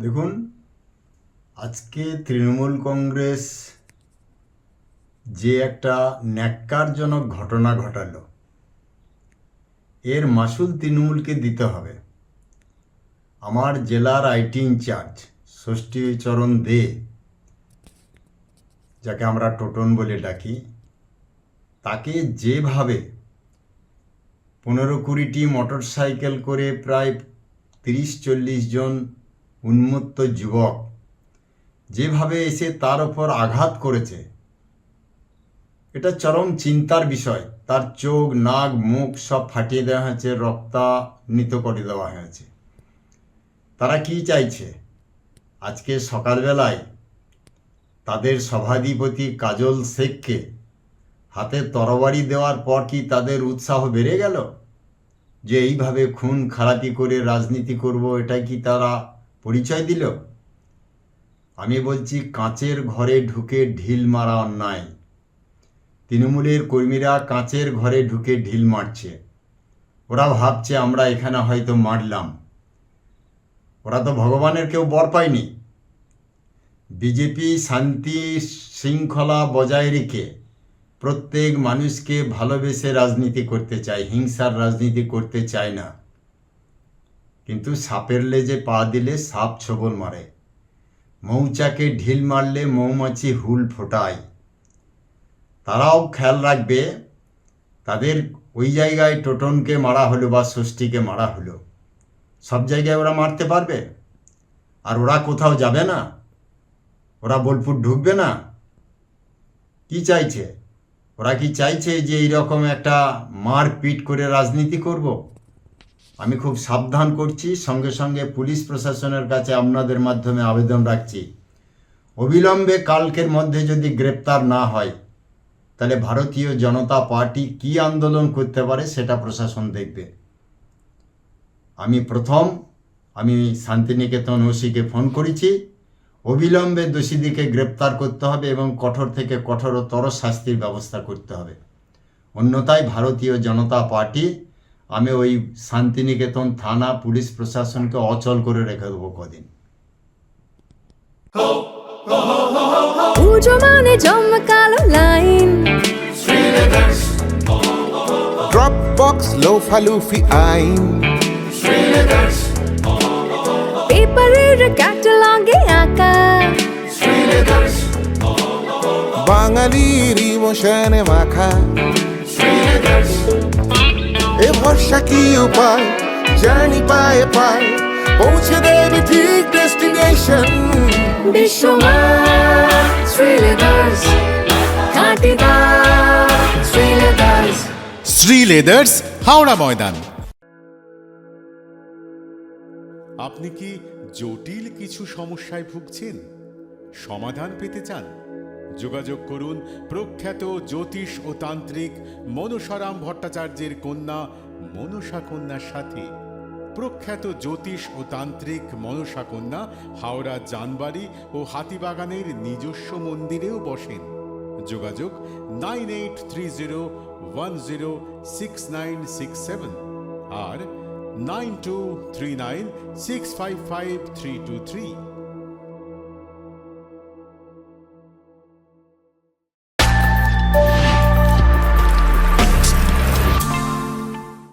দেখুন, আজকে তৃণমূল কংগ্রেস যে একটা ন্যাক্কারজনক ঘটনা ঘটালো, এর মাসুল তৃণমূলকে দিতে হবে। আমার জেলার আইটি ইনচার্জ ষষ্ঠীচরণ দে, যাকে আমরা টোটন বলে ডাকি, তাকে যেভাবে 15-20টি মোটর সাইকেল করে প্রায় 30-40 জন উন্মত্ত যুবক যেভাবে এসে তার ওপর আঘাত করেছে, এটা চরম চিন্তার বিষয়। তার চোখ, নাক, মুখ সব ফাটিয়ে দেওয়া হয়েছে, রক্তান্বিত করে দেওয়া হয়েছে। তারা কি চাইছে? আজকে সকালবেলায় তাদের সভাধিপতি কাজল শেখকে হাতে তরবারি দেওয়ার পর কি তাদের উৎসাহ বেড়ে গেল যে এইভাবে খুন খারাপি করে রাজনীতি করব? এটাই কি তারা পরিচয় দিল? আমি বলছি, কাঁচের ঘরে ঢুকে ঢিল মারা অন্যায়। তৃণমূলের কর্মীরা কাঁচের ঘরে ঢুকে ঢিল মারছে। ওরা ভাবছে আমরা এখানে হয়তো মারলাম। ওরা তো ভগবানের কেউ বর পায়নি। বিজেপি শান্তি শৃঙ্খলা বজায় রেখে প্রত্যেক মানুষকে ভালোবেসে রাজনীতি করতে চায়, হিংসার রাজনীতি করতে চায় না। কিন্তু সাপের লেজে পা দিলে সাপ ছোবল মারে, মৌচাকে ঢিল মারলে মৌমাছি হুল ফোটায়। তারাও খেয়াল রাখবে, তাদের ওই জায়গায় টোটনকে মারা হলো বা ষষ্ঠীকে মারা হলো, সব জায়গায় ওরা মারতে পারবে? আর ওরা কোথাও যাবে না? ওরা বোলপুর ঢুকবে না? কি চাইছে? ওরা কি চাইছে যে এইরকম একটা মারপিট করে রাজনীতি করব? আমি খুব সাবধান করছি, সঙ্গে সঙ্গে পুলিশ প্রশাসনের কাছে আপনাদের মাধ্যমে আবেদন রাখছি, অবিলম্বে কালকের মধ্যে যদি গ্রেপ্তার না হয়, তাহলে ভারতীয় জনতা পার্টি কি আন্দোলন করতে পারে সেটা প্রশাসন দেখবে। আমি শান্তিনিকেতন ওসিকে ফোন করেছি, অবিলম্বে দোষীদিকে গ্রেপ্তার করতে হবে এবং কঠোর থেকে কঠোরতর শাস্তির ব্যবস্থা করতে হবে। অন্যথায় ভারতীয় জনতা পার্টি, আমি ওই শান্তিনিকেতন থানা পুলিশ প্রশাসনকে অচল করে রেখে দেবো কদিন। পুজো মানে জমকালো লাইন, ড্রপ বক্স লোফালুফি আইন, পেপারের ক্যাটালগে আঁকা, বাঙালির ইমোশনে মাখা। এ ভরসা কি উপায়, জার্নি পায়ে পায় পৌঁছে দেবে ঠিক ডেস্টিনেশন। বিশ্বমান শ্রীলেদার্স, খাঁটি দাম শ্রীলেদার্স। শ্রীলেদার্স, হাওড়া ময়দান। আপনি কি জটিল কিছু সমস্যায় ভুগছেন? সমাধান পেতে চান? যোগাযোগ করুন প্রখ্যাত জ্যোতিষ ও তান্ত্রিক মনসারাম ভট্টাচার্যের কন্যা মনসা কন্যার সাথে। প্রখ্যাত জ্যোতিষ ও তান্ত্রিক মনসা কন্যা হাওড়া জানবাড়ি ও হাতিবাগানের নিজস্ব মন্দিরেও বসেন। যোগাযোগ 9830106967 আর 9239655323।